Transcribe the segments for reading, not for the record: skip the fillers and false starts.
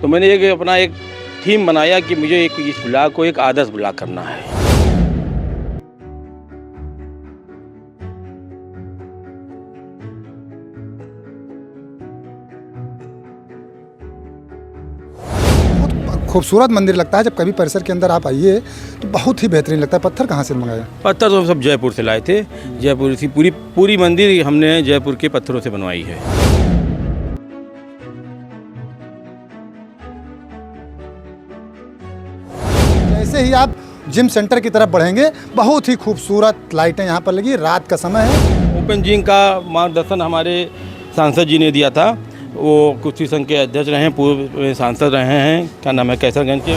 तो मैंने एक अपना एक थीम बनाया कि मुझे एक इस ब्लॉक को एक आदर्श ब्लॉक करना है। खूबसूरत मंदिर लगता है। जब कभी परिसर के अंदर आप आइए तो बहुत ही बेहतरीन लगता है। पत्थर कहाँ से मंगाया? पत्थर तो सब जयपुर से लाए थे। जयपुर की पूरी मंदिर हमने जयपुर के पत्थरों से बनवाई है। जैसे ही आप जिम सेंटर की तरफ बढ़ेंगे, बहुत ही खूबसूरत लाइटें यहाँ पर लगी। रात का समय है। ओपन जिम का मार्गदर्शन हमारे सांसद जी ने दिया था। वो कुश्ती संघ के अध्यक्ष रहे हैं, पूर्व सांसद रहे हैं, क्या नाम है, कैसरगंज के।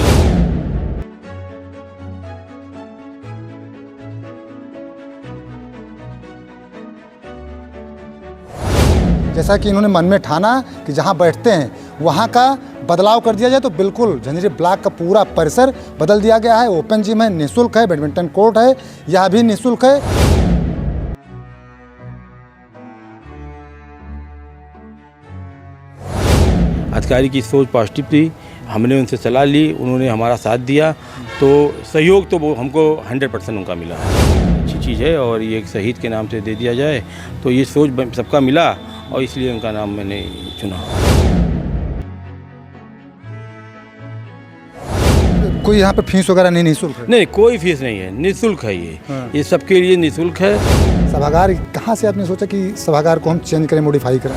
जैसा कि इन्होंने मन में ठाना कि जहाँ बैठते हैं वहाँ का बदलाव कर दिया जाए, तो बिल्कुल झंझरी ब्लॉक का पूरा परिसर बदल दिया गया है। ओपन जिम है, निःशुल्क है, बैडमिंटन कोर्ट है, यह भी निःशुल्क है। अधिकारी की सोच पॉजिटिव थी, हमने उनसे सलाह ली, उन्होंने हमारा साथ दिया, तो सहयोग तो वो हमको 100% उनका मिला। अच्छी चीज़ है और ये एक शहीद के नाम से दे दिया जाए, तो ये सोच सबका मिला और इसलिए उनका नाम मैंने चुना। कोई यहाँ पे फीस वगैरह नहीं, निःशुल्क है? नहीं, कोई फीस नहीं है, निःशुल्क है ये। ये सबके लिए निःशुल्क है। सभागार कहाँ से आपने सोचा कि सभागार को हम चेंज करें, मॉडिफाई करें?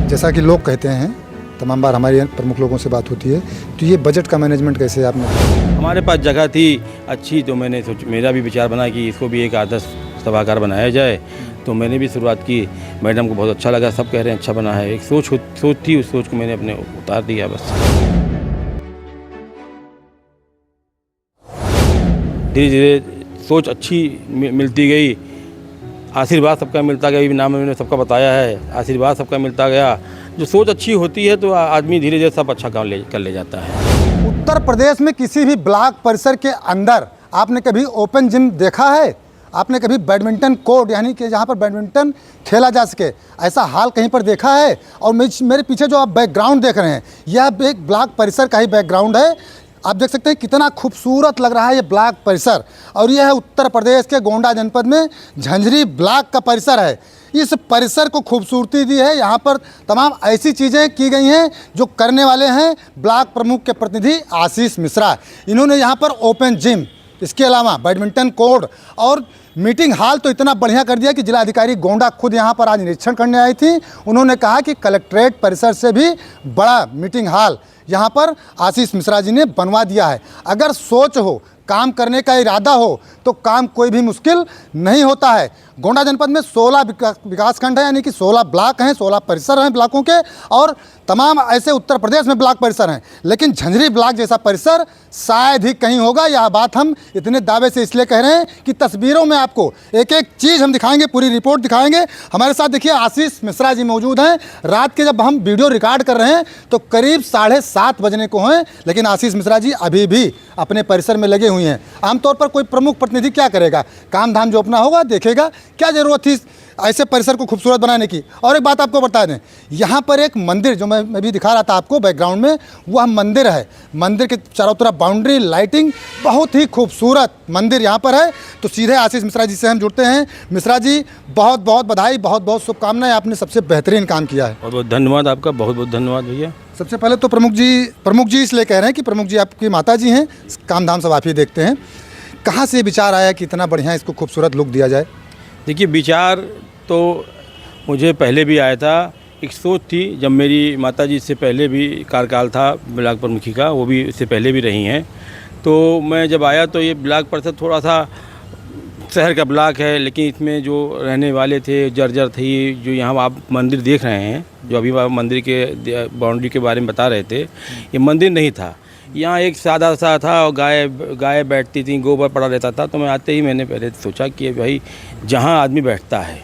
जैसा कि लोग कहते हैं, तमाम बार हमारे प्रमुख लोगों से बात होती है, तो ये बजट का मैनेजमेंट कैसे आपने? हमारे पास जगह थी अच्छी, तो मैंने मेरा भी विचार बना कि इसको भी एक आदर्श सभागार बनाया जाए। तो मैंने भी शुरुआत की। मैडम को बहुत अच्छा लगा, सब कह रहे हैं अच्छा बना है। एक सोच थी, उस सोच को मैंने अपने उतार दिया बस। धीरे धीरे सोच अच्छी मिलती गई, आशीर्वाद सबका मिलता गया। नाम मैंने सबका बताया है, आशीर्वाद सबका मिलता गया। जो सोच अच्छी होती है तो आदमी धीरे धीरे सब अच्छा काम कर ले जाता है। उत्तर प्रदेश में किसी भी ब्लॉक परिसर के अंदर आपने कभी ओपन जिम देखा है? आपने कभी बैडमिंटन कोर्ट, यानी कि जहाँ पर बैडमिंटन खेला जा सके, ऐसा हाल कहीं पर देखा है? और मेरे पीछे जो आप बैकग्राउंड देख रहे हैं, यह एक ब्लॉक परिसर का ही बैकग्राउंड है। आप देख सकते हैं कितना खूबसूरत लग रहा है ये ब्लॉक परिसर। और यह है उत्तर प्रदेश के गोंडा जनपद में झंझरी ब्लॉक का परिसर है। इस परिसर को खूबसूरती दी है। यहाँ पर तमाम ऐसी चीज़ें की गई हैं जो करने वाले हैं ब्लॉक प्रमुख के प्रतिनिधि आशीष मिश्रा। इन्होंने यहाँ पर ओपन जिम, इसके अलावा बैडमिंटन कोर्ट और मीटिंग हॉल तो इतना बढ़िया कर दिया कि जिलाधिकारी गोंडा खुद यहाँ पर आज निरीक्षण करने आई थी। उन्होंने कहा कि कलेक्ट्रेट परिसर से भी बड़ा मीटिंग हॉल यहाँ पर आशीष मिश्रा जी ने बनवा दिया है। अगर सोच हो, काम करने का इरादा हो, तो काम कोई भी मुश्किल नहीं होता है। गोंडा जनपद में 16 विकासखंड है, यानी कि 16 ब्लॉक हैं, 16 परिसर हैं ब्लॉकों के, और तमाम ऐसे उत्तर प्रदेश में ब्लॉक परिसर हैं। लेकिन झंझरी ब्लॉक जैसा परिसर शायद ही कहीं होगा। यह बात हम इतने दावे से इसलिए कह रहे हैं कि तस्वीरों में आपको एक एक चीज़ हम दिखाएंगे, पूरी रिपोर्ट दिखाएंगे। हमारे साथ देखिए आशीष मिश्रा जी मौजूद हैं। रात के जब हम वीडियो रिकॉर्ड कर रहे हैं तो करीब 7:30 बजने को हैं, लेकिन आशीष मिश्रा जी अभी भी अपने परिसर में लगे हुए हैं। आमतौर पर कोई प्रमुख प्रतिनिधि क्या करेगा? काम धाम जो अपना होगा देखेगा। क्या ज़रूरत थी ऐसे परिसर को खूबसूरत बनाने की? और एक बात आपको बता दें, यहाँ पर एक मंदिर जो मैं भी दिखा रहा था आपको बैकग्राउंड में, वह मंदिर है। मंदिर के चारों तरफ बाउंड्री, लाइटिंग, बहुत ही खूबसूरत मंदिर यहाँ पर है। तो सीधे आशीष मिश्रा जी से हम जुड़ते हैं। मिश्रा जी, बहुत बहुत बधाई, बहुत बहुत शुभकामनाएं। आपने सबसे बेहतरीन काम किया है। बहुत बहुत धन्यवाद आपका, बहुत बहुत धन्यवाद भैया। सबसे पहले तो प्रमुख जी इसलिए कह रहे हैं कि प्रमुख जी आपकी माता जी हैं, काम धाम सब आप ही देखते हैं। कहाँ से विचार आया कि इतना बढ़िया इसको खूबसूरत लुक दिया जाए? देखिए, विचार तो मुझे पहले भी आया था। एक सोच थी, जब मेरी माताजी इससे पहले भी कार्यकाल था ब्लॉक प्रमुखी का, वो भी इससे पहले भी रही हैं। तो मैं जब आया तो ये ब्लॉक परिषद थोड़ा सा शहर का ब्लॉक है, लेकिन इसमें जो रहने वाले थे, जर्जर थी। जो यहाँ आप मंदिर देख रहे हैं, जो अभी आप मंदिर के बाउंड्री के बारे में बता रहे थे, ये मंदिर नहीं था। यहाँ एक सादा सा था और गाय बैठती थी, गोबर पड़ा रहता था। तो मैं आते ही मैंने पहले सोचा कि भाई जहाँ आदमी बैठता है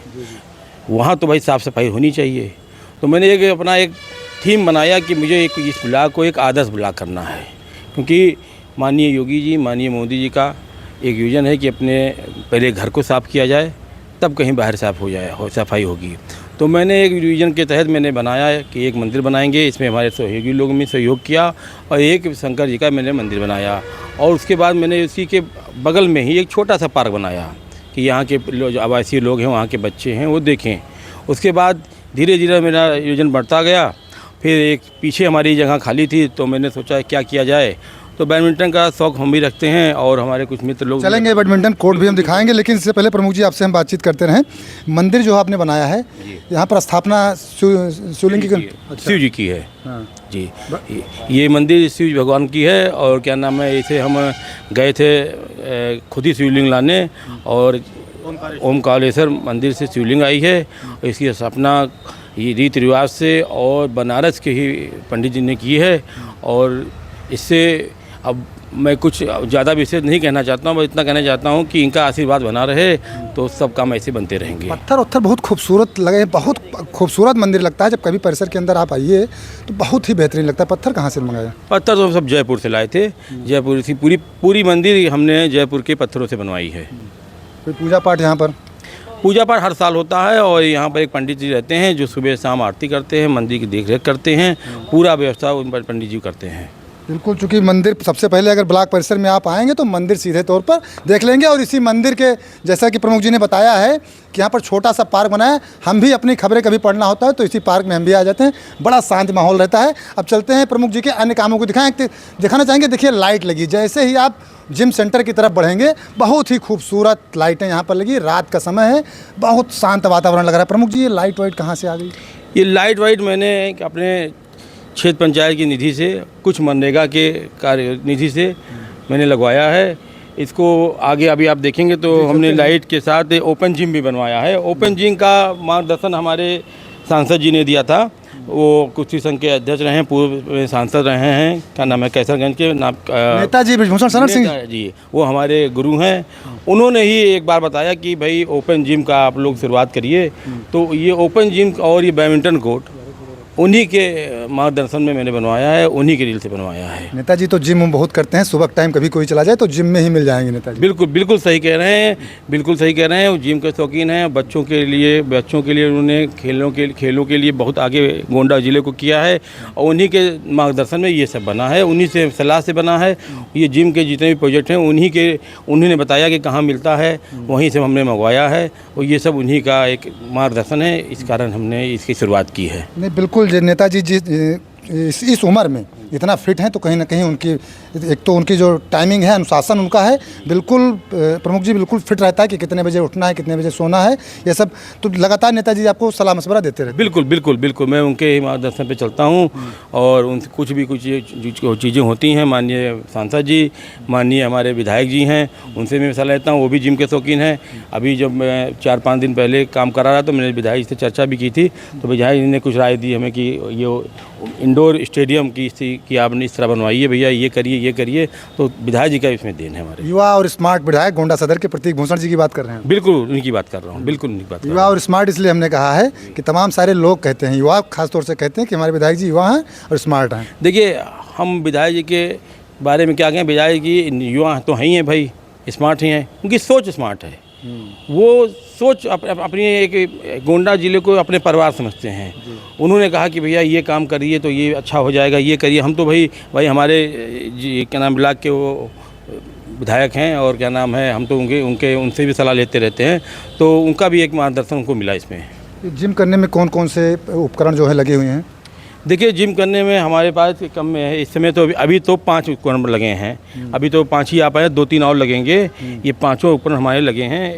वहाँ तो भाई साफ़ सफाई होनी चाहिए। तो मैंने अपना एक थीम बनाया कि मुझे इस ब्लॉक को एक आदर्श ब्लॉक करना है, क्योंकि माननीय योगी जी, माननीय मोदी जी का एक विजन है कि अपने पहले घर को साफ़ किया जाए, तब कहीं बाहर साफ हो जाए हो सफाई होगी। तो मैंने एक विजन के तहत मैंने बनाया है कि एक मंदिर बनाएंगे। इसमें हमारे सहयोगी लोगों ने सहयोग किया और एक शंकर जी का मैंने मंदिर बनाया और उसके बाद मैंने उसी के बगल में ही एक छोटा सा पार्क बनाया कि यहाँ के जो आवासीय लोग हैं, वहाँ के बच्चे हैं, वो देखें। उसके बाद धीरे धीरे मेरा योजन बढ़ता गया। फिर एक पीछे हमारी जगह खाली थी तो मैंने सोचा क्या किया जाए, तो बैडमिंटन का शौक़ हम भी रखते हैं और हमारे कुछ मित्र लोग चलेंगे, बैडमिंटन कोर्ट भी हम दिखाएंगे, लेकिन इससे पहले प्रमुख जी आपसे हम बातचीत करते रहें। मंदिर जो आपने बनाया है, यहाँ पर स्थापना शिवलिंग की शिव जी की है। हाँ। जी, ये मंदिर शिव जी भगवान की है और क्या नाम है, इसे हम गए थे खुद ही शिवलिंग लाने और ओमकारेश्वर मंदिर से शिवलिंग आई है। इसकी स्थापना ये रीति रिवाज से और बनारस के ही पंडित जी ने की है। और इससे अब मैं कुछ ज़्यादा विशेष नहीं कहना चाहता हूँ, बस इतना कहना चाहता हूँ कि इनका आशीर्वाद बना रहे तो सब काम ऐसे बनते रहेंगे। पत्थर उत्थर बहुत खूबसूरत लगे, बहुत खूबसूरत मंदिर लगता है। जब कभी परिसर के अंदर आप आइए तो बहुत ही बेहतरीन लगता है। पत्थर कहाँ से मंगाया? पत्थर तो हम सब जयपुर से लाए थे। जयपुर की पूरी मंदिर हमने जयपुर के पत्थरों से बनवाई है। कोई पूजा पाठ यहाँ पर? पूजा पाठ हर साल होता है और यहाँ पर एक पंडित जी रहते हैं जो सुबह शाम आरती करते हैं, मंदिर की देखरेख करते हैं, पूरा व्यवस्था उन पर पंडित जी करते हैं। बिल्कुल, चूँकि मंदिर सबसे पहले अगर ब्लॉक परिसर में आप आएंगे तो मंदिर सीधे तौर पर देख लेंगे। और इसी मंदिर के जैसा कि प्रमुख जी ने बताया है कि यहाँ पर छोटा सा पार्क बना है। हम भी अपनी खबरें कभी पढ़ना होता है तो इसी पार्क में हम भी आ जाते हैं, बड़ा शांत माहौल रहता है। अब चलते हैं प्रमुख जी के अन्य कामों को दिखाना चाहेंगे। देखिए, लाइट लगी, जैसे ही आप जिम सेंटर की तरफ बढ़ेंगे बहुत ही खूबसूरत लाइटें यहाँ पर लगी। रात का समय है, बहुत शांत वातावरण लग रहा है। प्रमुख जी, ये लाइट वाइट कहाँ से आ गई? ये लाइट वाइट मैंने अपने क्षेत्र पंचायत की निधि से, कुछ मनरेगा के कार्य निधि से मैंने लगवाया है। इसको आगे अभी आप देखेंगे तो हमने लाइट के साथ ओपन जिम भी बनवाया है। ओपन जिम का मार्गदर्शन हमारे सांसद जी ने दिया था। वो कुश्ती संघ के अध्यक्ष रहे हैं, पूर्व सांसद रहे हैं, क्या नाम है, कैसरगंज के नाम नेताजी ब्रजभूषण शरण सिंह जी, वो हमारे गुरु हैं। उन्होंने ही एक बार बताया कि भाई ओपन जिम का आप लोग शुरुआत करिए। तो ये ओपन जिम और ये बैडमिंटन कोर्ट उन्हीं के मार्गदर्शन में मैंने बनवाया है, उन्हीं के दिल से बनवाया है। नेताजी तो जिम बहुत करते हैं, सुबह टाइम कभी कोई चला जाए तो जिम में ही मिल जाएंगे नेताजी। बिल्कुल बिल्कुल सही कह रहे हैं, बिल्कुल सही कह रहे हैं। वो जिम के शौकीन हैं। बच्चों के लिए उन्होंने खेलों के लिए बहुत आगे गोंडा ज़िले को किया है और उन्हीं के मार्गदर्शन में ये सब बना है, उन्हीं से सलाह से बना है। ये जिम के जितने भी प्रोजेक्ट हैं उन्होंने बताया कि कहाँ मिलता है, वहीं से हमने मंगवाया है और ये सब उन्हीं का एक मार्गदर्शन है। इस कारण हमने इसकी शुरुआत की है। नहीं, बिल्कुल, नेताजी जी इस उम्र में इतना फिट हैं तो कहीं ना कहीं उनकी एक तो उनकी जो टाइमिंग है, अनुशासन उनका है, बिल्कुल प्रमुख जी बिल्कुल फिट रहता है कि कितने बजे उठना है, कितने बजे सोना है, ये सब तो लगातार नेताजी आपको सलाह मशवरा देते रहते हैं। बिल्कुल बिल्कुल बिल्कुल, मैं उनके ही मार्गदर्शन पे चलता हूँ और उनसे कुछ चीज़ें होती हैं। माननीय सांसद जी, माननीय हमारे विधायक जी हैं, उनसे मैं सलाह लेता हूँ। वो भी जिम के शौकीन हैं। अभी जब मैं 4-5 दिन पहले काम करा रहा तो मैंने विधायक से चर्चा भी की थी, तो विधायक जी ने कुछ राय दी हमें कि ये इंडोर स्टेडियम की आपने इस तरह बनवाइए भैया, ये करिए। तो विधायक जी का इसमें देन है हमारे। युवा और स्मार्ट विधायक गोंडा सदर के प्रतीक भूषण जी की बात कर रहे हैं? बिल्कुल उनकी बात कर रहा हूँ, बिल्कुल उनकी बात। युवा और स्मार्ट इसलिए हमने कहा है कि तमाम सारे लोग कहते हैं, युवा खासतौर से कहते हैं कि हमारे विधायक जी युवा हैं और स्मार्ट हैं। देखिए, हम विधायक जी के बारे में क्या कहें, विधायक जी युवा तो हैं ही हैं भाई, स्मार्ट ही हैं। उनकी सोच स्मार्ट है। वो सोच अपनी एक गोंडा ज़िले को अपने परिवार समझते हैं। उन्होंने कहा कि भैया ये काम करिए तो ये अच्छा हो जाएगा, ये करिए। हम तो भाई हमारे क्या नाम ब्लॉक के वो विधायक हैं और क्या नाम है, हम तो उनसे भी सलाह लेते रहते हैं। तो उनका भी एक मार्गदर्शन उनको मिला इसमें। जिम करने में कौन कौन से उपकरण जो है लगे हुए हैं? देखिए, जिम करने में हमारे पास कम में है इस समय तो अभी तो 5 उपकरण लगे हैं। अभी तो 5 ही आ पाए, 2-3 और लगेंगे। ये 5 उपकरण हमारे लगे हैं।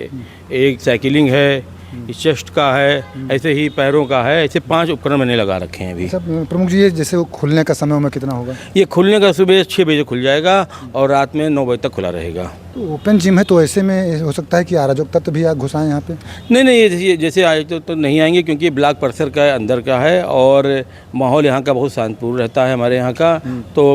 एक साइकिलिंग है, चेस्ट का है, ऐसे ही पैरों का है, ऐसे 5 उपकरण मैंने लगा रखे हैं अभी। सब प्रमुख जी, ये जैसे वो खुलने का समय में कितना होगा? ये खुलने का सुबह 6 बजे खुल जाएगा और रात में 9 बजे तक खुला रहेगा। तो ओपन जिम है तो ऐसे में हो सकता है कि अराजकता तो भी घुसाएं यहाँ पे? नहीं, ये जैसे आए तो नहीं आएंगे, क्योंकि ब्लॉक परिसर का अंदर का है और माहौल यहाँ का बहुत शांतिपूर्ण रहता है हमारे यहाँ का। तो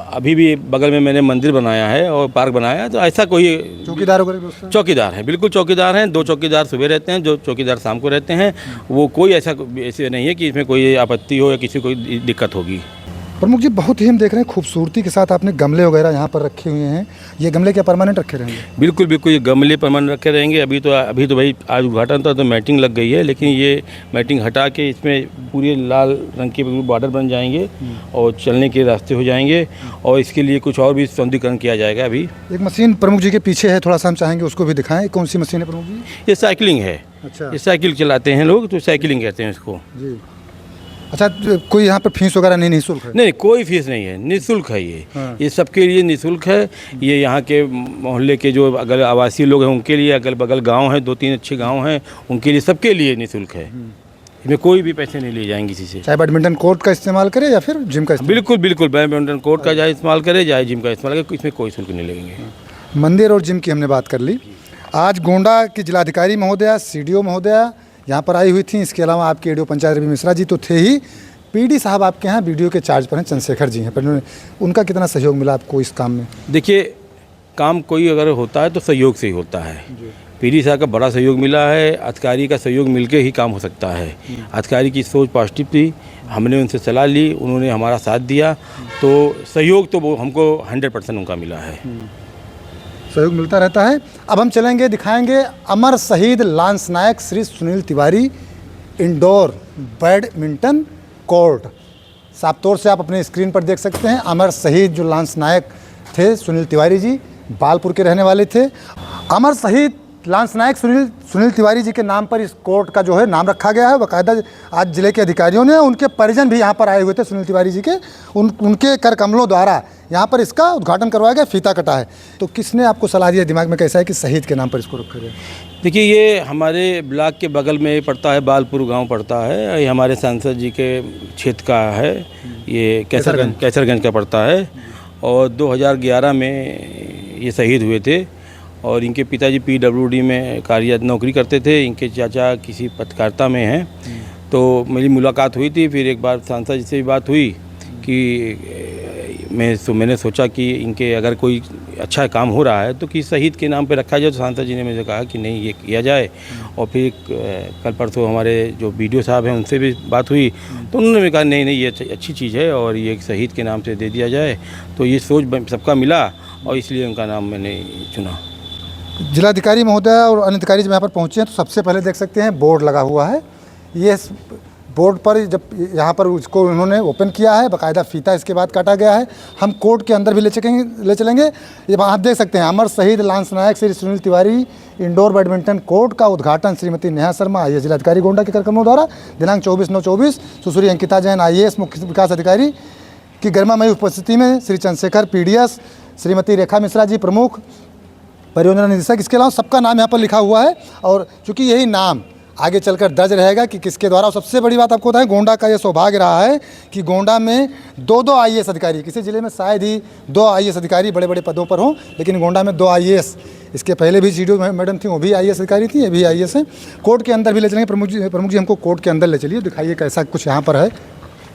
अभी भी बगल में मैंने मंदिर बनाया है और पार्क बनाया है। तो ऐसा कोई चौकीदार वगैरह? चौकीदार हैं, बिल्कुल चौकीदार हैं। 2 चौकीदार सुबह रहते हैं, 2 चौकीदार शाम को रहते हैं। वो कोई ऐसे नहीं है कि इसमें कोई आपत्ति हो या किसी को दिक्कत होगी। प्रमुख जी, बहुत ही हम देख रहे हैं खूबसूरती के साथ आपने गमले वगैरह यहाँ पर रखे हुए हैं। ये गमले क्या परमानेंट रखे रहेंगे? बिल्कुल बिल्कुल, ये गमले परमानेंट रखे रहेंगे। अभी तो भाई आज उद्घाटन था तो मैटिंग लग गई है, लेकिन ये मैटिंग हटा के इसमें पूरे लाल रंग के बॉर्डर बन जाएंगे और चलने के रास्ते हो जाएंगे, और इसके लिए कुछ और भी सौंदर्यीकरण किया जाएगा। अभी एक मशीन प्रमुख जी के पीछे है, थोड़ा सा हम चाहेंगे उसको भी दिखाएं। कौन सी मशीन है प्रमुख जी? ये साइकिलिंग है। अच्छा, ये साइकिल चलाते हैं लोग, तो साइकिलिंग कहते हैं इसको। जी। अच्छा, कोई यहाँ पर फीस वगैरह नहीं, निःशुल्क है? नहीं, कोई फीस नहीं है, निःशुल्क है ये। हाँ। ये सबके लिए निःशुल्क है। ये यहाँ के मोहल्ले के जो अगल आवासीय लोग हैं उनके लिए, अगल बगल गांव हैं, 2-3 अच्छे गांव हैं, उनके लिए, सबके लिए निःशुल्क है। इसमें कोई भी पैसे नहीं लिए जाएंगे किसी से। चाहे बैडमिंटन कोर्ट का इस्तेमाल करे या फिर जिम का इस्तेमाल? बिल्कुल बिल्कुल, बैडमिंटन कोर्ट का चाहे इस्तेमाल करे, चाहे जिम का इस्तेमाल करे, इसमें कोई शुल्क नहीं लगेंगे। मंदिर और जिम की हमने बात कर ली। आज गोंडा की जिलाधिकारी महोदया, सीडीओ महोदया यहाँ पर आई हुई थी। इसके अलावा आपके एडीओ पंचायत रवि मिश्रा जी तो थे ही, पीडी साहब आपके यहाँ वीडियो के चार्ज पर हैं, चंद्रशेखर जी हैं, पर उनका कितना सहयोग मिला आपको इस काम में? देखिए, काम कोई अगर होता है तो सहयोग से ही होता है। पीडी साहब का बड़ा सहयोग मिला है। अधिकारी का सहयोग मिलके ही काम हो सकता है। अधिकारी की सोच पॉजिटिव थी, हमने उनसे सलाह ली, उन्होंने हमारा साथ दिया, तो सहयोग तो वो हमको 100% उनका मिला है। सहयोग मिलता रहता है। अब हम चलेंगे, दिखाएंगे अमर शहीद lance Naik Shri Sunil Tiwari indoor badminton court. साफ तौर से आप अपने स्क्रीन पर देख सकते हैं। अमर शहीद जो लांस नायक थे सुनील तिवारी जी, बालपुर के रहने वाले थे। अमर शहीद लांस नायक सुनील तिवारी जी के नाम पर इस कोर्ट का जो है नाम रखा गया है। बाकायदा आज जिले के अधिकारियों ने, उनके परिजन भी यहाँ पर आए हुए थे सुनील तिवारी जी के, उनके कर कमलों द्वारा यहाँ पर इसका उद्घाटन करवाया गया, फीता कटा है। तो किसने आपको सलाह दिया, दिमाग में कैसा है कि शहीद के नाम पर इसको रखा गया? देखिए, ये हमारे ब्लॉक के बगल में पड़ता है, बालपुर गांव पड़ता है। ये हमारे सांसद जी के क्षेत्र का है। ये कैसरगंज का पड़ता है, और 2011 में ये शहीद हुए थे। और इनके पिताजी PWD में कार्यरत नौकरी करते थे। इनके चाचा किसी पत्रकारिता में हैं। तो मेरी मुलाकात हुई थी, फिर एक बार सांसद जी से भी बात हुई कि मैंने सोचा कि इनके अगर कोई अच्छा काम हो रहा है तो कि शहीद के नाम पे रखा जाए। तो सांसद जी ने मुझे कहा कि नहीं, ये किया जाए। और फिर कल परसों हमारे जो BDO साहब हैं उनसे भी बात हुई, तो उन्होंने भी कहा नहीं नहीं, ये अच्छी चीज़ है और ये शहीद के नाम से दे दिया जाए। तो ये सोच सबका मिला और इसलिए उनका नाम मैंने चुना। जिलाधिकारी महोदय और अन्य अधिकारी जब यहाँ पर पहुँचे हैं तो सबसे पहले देख सकते हैं बोर्ड लगा हुआ है। ये बोर्ड पर जब यहाँ पर उसको उन्होंने ओपन किया है, बाकायदा फीता इसके बाद काटा गया है। हम कोर्ट के अंदर भी ले चलेंगे। ये आप देख सकते हैं, अमर शहीद lance Naik Shri Sunil Tiwari indoor badminton court का उद्घाटन श्रीमती नेहा शर्मा IAS जिलाधिकारी गोंडा के कार्यक्रमों द्वारा दिनांक 24/9/24, सुश्री अंकिता जैन IAS मुख्य विकास अधिकारी की गरिमामयी उपस्थिति में, श्री चंद्रशेखर PDS, श्रीमती रेखा मिश्रा जी प्रमुख परियोजना निदेशक, इसके अलावा सबका नाम यहाँ पर लिखा हुआ है। और चूँकि यही नाम आगे चलकर दर्ज रहेगा कि किसके द्वारा। और सबसे बड़ी बात आपको बताएं, गोंडा का ये सौभाग्य रहा है कि गोंडा में 2 IAS अधिकारी, किसी ज़िले में शायद ही 2 IAS अधिकारी बड़े बड़े पदों पर हों, लेकिन गोंडा में 2 IAS, इसके पहले भी CDO मैडम थी, वो भी IAS अधिकारी थी, ये भी IAS हैं। कोर्ट के अंदर भी ले चलेंगे। प्रमुख जी हमको कोर्ट के अंदर ले चलिए, दिखाइए कैसा कुछ यहाँ पर है।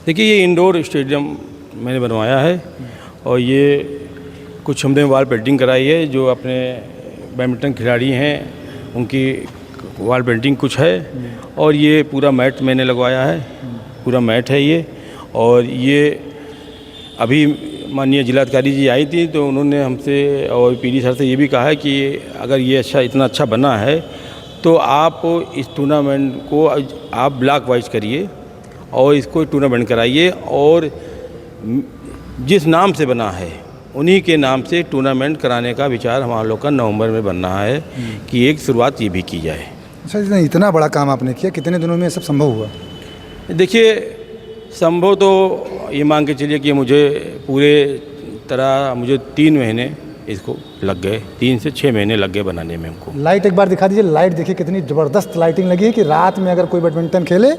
देखिए, ये इंडोर स्टेडियम मैंने बनवाया है और ये कुछ हमने वॉल पेंटिंग कराई है। जो अपने बैडमिंटन खिलाड़ी हैं उनकी वॉल पेंटिंग कुछ है, और ये पूरा मैट मैंने लगवाया है, पूरा मैट है ये। और ये अभी माननीय जिलाधिकारी जी आई थी तो उन्होंने हमसे और PD सर से ये भी कहा है कि अगर ये इतना अच्छा बना है तो आप इस टूर्नामेंट को आप ब्लॉक वाइज करिए और इसको टूर्नामेंट कराइए, और जिस नाम से बना है उन्हीं के नाम से टूर्नामेंट कराने का विचार हमारा लोग का नवंबर में बनना है कि एक शुरुआत ये भी की जाए। अच्छा, इतना बड़ा काम आपने किया, कितने दिनों में ये सब संभव हुआ? देखिए, संभव तो ये मान के चलिए कि मुझे पूरे तरह 3 महीने इसको लग गए, 3 से 6 महीने लग गए बनाने में हमको। लाइट एक बार दिखा दीजिए। लाइट देखिए कितनी ज़बरदस्त लाइटिंग लगी है कि रात में अगर कोई बैडमिंटन खेले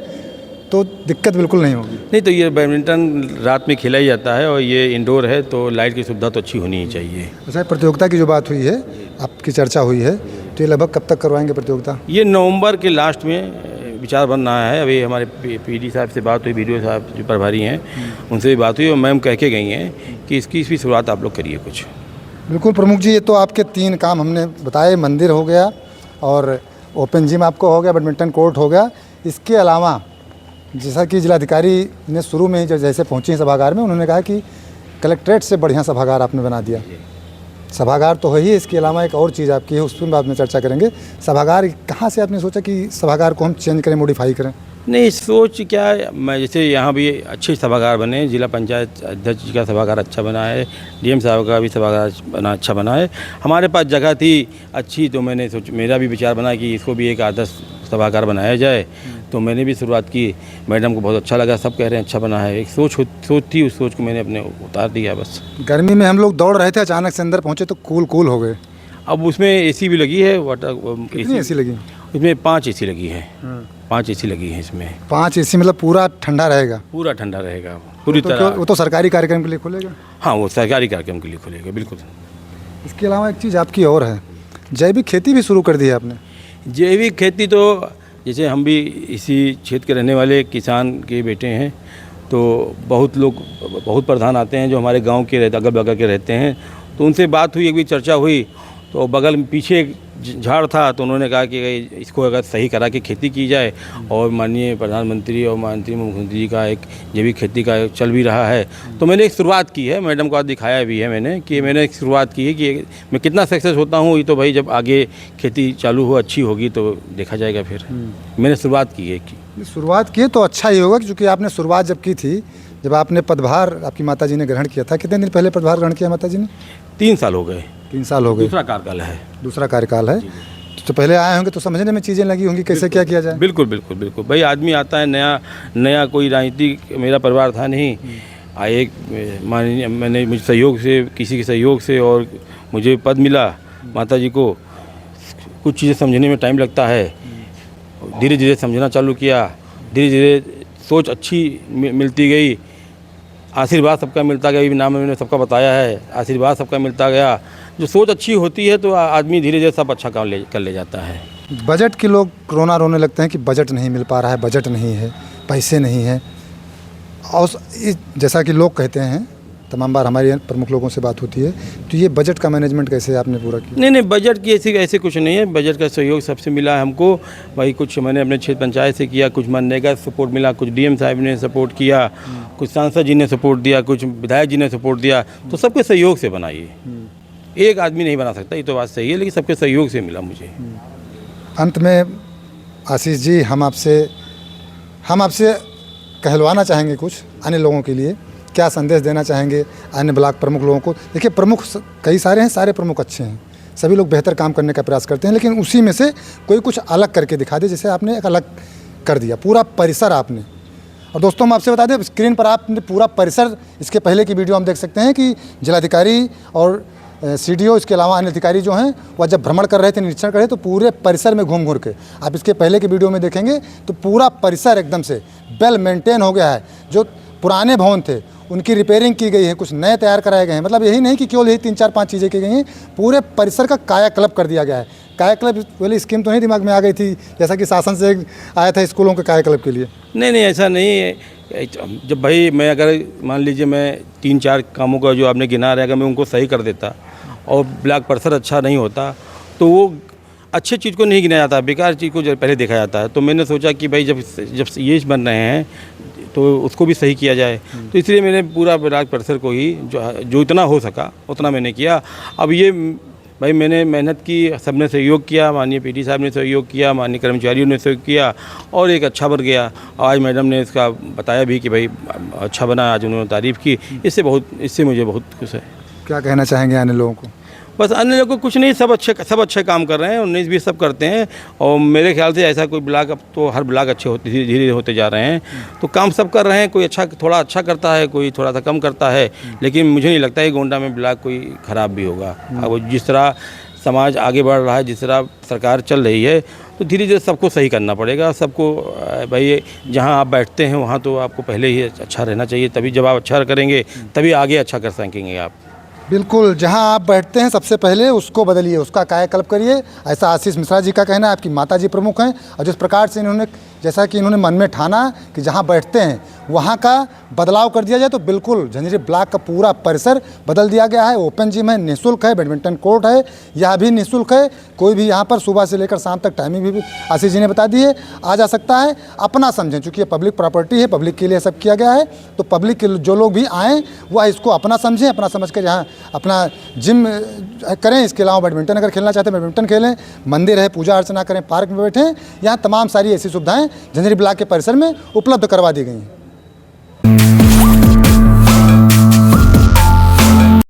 तो दिक्कत बिल्कुल नहीं होगी। नहीं, तो ये बैडमिंटन रात में खेला ही जाता है और ये इंडोर है तो लाइट की सुविधा तो अच्छी होनी ही चाहिए। अच्छा, प्रतियोगिता की जो बात हुई है, आपकी चर्चा हुई है, तो ये लगभग कब तक करवाएंगे प्रतियोगिता? ये नवंबर के लास्ट में विचार बन रहा है। अभी हमारे PD साहब से बात हुई, BDO साहब जो प्रभारी हैं उनसे भी बात हुई, और मैम कह के गई हैं कि इसकी भी शुरुआत आप लोग करिए कुछ। बिल्कुल प्रमुख जी, ये तो आपके 3 काम हमने बताए। मंदिर हो गया और ओपन जिम आपको हो गया, बैडमिंटन कोर्ट हो गया। इसके अलावा जैसा कि जिलाधिकारी ने शुरू में ही जब जैसे पहुँची सभागार में, उन्होंने कहा कि कलेक्ट्रेट से बढ़िया सभागार आपने बना दिया। सभागार तो है ही, इसके अलावा एक और चीज़ आपकी है, उस पर बाद में चर्चा करेंगे। सभागार कहाँ से आपने सोचा कि सभागार को हम चेंज करें, मॉडिफाई करें? नहीं, सोच क्या है, मैं जैसे यहाँ भी अच्छे सभागार बने, जिला पंचायत अध्यक्ष जी का सभागार अच्छा बना है, डीएम साहब का भी सभागार अच्छा बना है। हमारे पास जगह थी अच्छी, तो मैंने मेरा भी विचार बना कि इसको भी एक आदर्श सभागार बनाया जाए। तो मैंने भी शुरुआत की, मैडम को बहुत अच्छा लगा, सब कह रहे हैं अच्छा बना है। एक सोच थी, उस सोच को मैंने अपने उतार दिया बस। गर्मी में हम लोग दौड़ रहे थे, अचानक से अंदर पहुँचे तो कूल हो गए। अब उसमें एसी भी लगी है, कितनी एसी लगी? इसमें 5 एसी लगी है, 5 एसी लगी है इसमें। 5 एसी मतलब पूरा ठंडा रहेगा? पूरा ठंडा रहेगा पूरी तरह। वो तो सरकारी कार्यक्रम के लिए खुलेगा? हाँ, वो सरकारी कार्यक्रम के लिए खुलेगा, बिल्कुल। इसके अलावा एक चीज़ आपकी और है, जैविक खेती भी शुरू कर दी है आपने। जैविक खेती तो जैसे हम भी इसी क्षेत्र के रहने वाले किसान के बेटे हैं, तो बहुत प्रधान आते हैं जो हमारे गांव के अगल बगल के रहते हैं, तो उनसे बात हुई, एक भी चर्चा हुई, तो बगल में पीछे एक झाड़ था, तो उन्होंने कहा कि इसको अगर सही करा के खेती की जाए, और माननीय प्रधानमंत्री और माननीय मुख्यमंत्री जी का एक जैविक खेती का चल भी रहा है, तो मैंने एक शुरुआत की है। मैडम को आज दिखाया भी है मैंने कि मैंने एक शुरुआत की है कि मैं कितना सक्सेस होता हूँ, ये तो भाई जब आगे खेती चालू हो, अच्छी होगी तो देखा जाएगा। फिर मैंने शुरुआत की है शुरुआत की तो अच्छा ही होगा, क्योंकि आपने शुरुआत जब की थी, जब आपने पदभार आपकी माताजी ने ग्रहण किया था, कितने दिन पहले पदभार ग्रहण किया माताजी ने? 3 साल हो गए। 3 साल हो गए। दूसरा कार्यकाल है। दूसरा कार्यकाल है। तो पहले आए होंगे तो समझने में चीज़ें लगी होंगी, कैसे क्या किया जाए। बिल्कुल बिल्कुल बिल्कुल भाई, आदमी आता है नया कोई राजनीति मेरा परिवार था नहीं, एक माननीय मैंने मुझे सहयोग से, किसी के सहयोग से और मुझे पद मिला। माता जी को कुछ चीज़ें समझने में टाइम लगता है, धीरे धीरे समझना चालू किया, धीरे धीरे सोच अच्छी मिलती गई, आशीर्वाद सबका मिलता गया। नाम मैंने सबका बताया है, आशीर्वाद सबका मिलता गया। जो सोच अच्छी होती है तो आदमी धीरे धीरे सब अच्छा काम कर ले जाता है। बजट के लोग रोना रोने लगते हैं कि बजट नहीं मिल पा रहा है, बजट नहीं है, पैसे नहीं है, और जैसा कि लोग कहते हैं, तमाम बार हमारे प्रमुख लोगों से बात होती है, तो ये बजट का मैनेजमेंट कैसे आपने पूरा किया? नहीं, बजट की ऐसे कुछ नहीं है। बजट का सहयोग सबसे मिला है हमको भाई। कुछ मैंने अपने क्षेत्र पंचायत से किया, कुछ मनरेगा सपोर्ट मिला, कुछ डीएम साहब ने सपोर्ट किया, कुछ सांसद जी ने सपोर्ट दिया, कुछ विधायक जी ने सपोर्ट दिया, तो सबके सहयोग से बनाइए। एक आदमी नहीं बना सकता, ये तो बात सही है, लेकिन सबके सहयोग से मिला मुझे। अंत में आशीष जी, हम आपसे कहलवाना चाहेंगे कुछ अन्य लोगों के लिए, क्या संदेश देना चाहेंगे अन्य ब्लॉक प्रमुख लोगों को? देखिए, प्रमुख कई सारे हैं, सारे प्रमुख अच्छे हैं, सभी लोग बेहतर काम करने का प्रयास करते हैं, लेकिन उसी में से कोई कुछ अलग करके दिखा दे, जैसे आपने एक अलग कर दिया पूरा परिसर आपने। और दोस्तों, हम आपसे बता दें, स्क्रीन पर आपने पूरा परिसर, इसके पहले की वीडियो हम देख सकते हैं कि जिलाधिकारी और सीडीओ, इसके अलावा अन्य अधिकारी जो हैं, वह जब भ्रमण कर रहे थे, निरीक्षण कर रहे थे, तो पूरे परिसर में घूम के आप इसके पहले की वीडियो में देखेंगे तो पूरा परिसर एकदम से वेल मेंटेन हो गया है। जो पुराने भवन थे उनकी रिपेयरिंग की गई है, कुछ नए तैयार कराए गए हैं। मतलब यही नहीं कि केवल यही 3-4-5 चीज़ें की गई हैं, पूरे परिसर का कायाकल्प कर दिया गया है। कायाकल्प वाली स्कीम तो नहीं दिमाग में आ गई थी, जैसा कि शासन से आया था स्कूलों के कायाकल्प के लिए? नहीं, ऐसा नहीं है। जब भाई मैं अगर मान लीजिए मैं 3-4 कामों का जो आपने गिना रहेगा, मैं उनको सही कर देता और ब्लॉक परिसर अच्छा नहीं होता, तो वो अच्छे चीज़ को नहीं गिना जाता, बेकार चीज़ को पहले देखा जाता है। तो मैंने सोचा कि भाई जब ये बन रहे हैं तो उसको भी सही किया जाए, तो इसलिए मैंने पूरा ब्लॉक परिसर को ही जो इतना हो सका उतना मैंने किया। अब ये भाई मैंने मेहनत की, सबने सहयोग किया, माननीय पीडी साहब ने सहयोग किया, माननीय कर्मचारियों ने सहयोग किया, और एक अच्छा बन गया। आज मैडम ने इसका बताया भी कि भाई अच्छा बना, आज उन्होंने तारीफ़ की, इससे मुझे बहुत खुश है। क्या कहना चाहेंगे अन्य लोगों को? बस अन्य लोगों को कुछ नहीं, सब अच्छे काम कर रहे हैं, 19-20 सब करते हैं, और मेरे ख्याल से ऐसा कोई ब्लॉक, अब तो हर ब्लॉक अच्छे होते धीरे धीरे होते जा रहे हैं, तो काम सब कर रहे हैं। कोई थोड़ा अच्छा करता है, कोई थोड़ा सा कम करता है, लेकिन मुझे नहीं लगता है गोंडा में ब्लॉक कोई ख़राब भी होगा। अब जिस तरह समाज आगे बढ़ रहा है, जिस तरह सरकार चल रही है, तो धीरे धीरे सबको सही करना पड़ेगा। सबको भाई जहाँ आप बैठते हैं वहाँ तो आपको पहले ही अच्छा रहना चाहिए, तभी जब आप अच्छा करेंगे तभी आगे अच्छा कर सकेंगे आप। बिल्कुल, जहां आप बैठते हैं सबसे पहले उसको बदलिए, उसका कायाकल्प करिए, ऐसा आशीष मिश्रा जी का कहना है। आपकी माता जी प्रमुख हैं, और जिस प्रकार से इन्होंने जैसा कि इन्होंने मन में ठाना कि जहाँ बैठते हैं वहाँ का बदलाव कर दिया जाए, तो बिल्कुल झंझारी ब्लॉक का पूरा परिसर बदल दिया गया है। ओपन जिम है, निःशुल्क है, बैडमिंटन कोर्ट है, यह भी निःशुल्क है। कोई भी यहाँ पर सुबह से लेकर शाम तक टाइमिंग भी आशीष जी ने बता दी है, आ जा सकता है। अपना समझें, चूँकि ये पब्लिक प्रॉपर्टी है, पब्लिक के लिए सब किया गया है, तो पब्लिक के जो लोग भी आएँ वह इसको अपना समझें, अपना समझ कर यहाँ अपना जिम करें। इसके अलावा बैडमिंटन अगर खेलना चाहते हैं बैडमिंटन खेलें, मंदिर है, पूजा अर्चना करें, पार्क में बैठें। यहाँ तमाम सारी ऐसी सुविधाएँ झंझारी ब्लॉक के परिसर में उपलब्ध करवा दी गई हैं।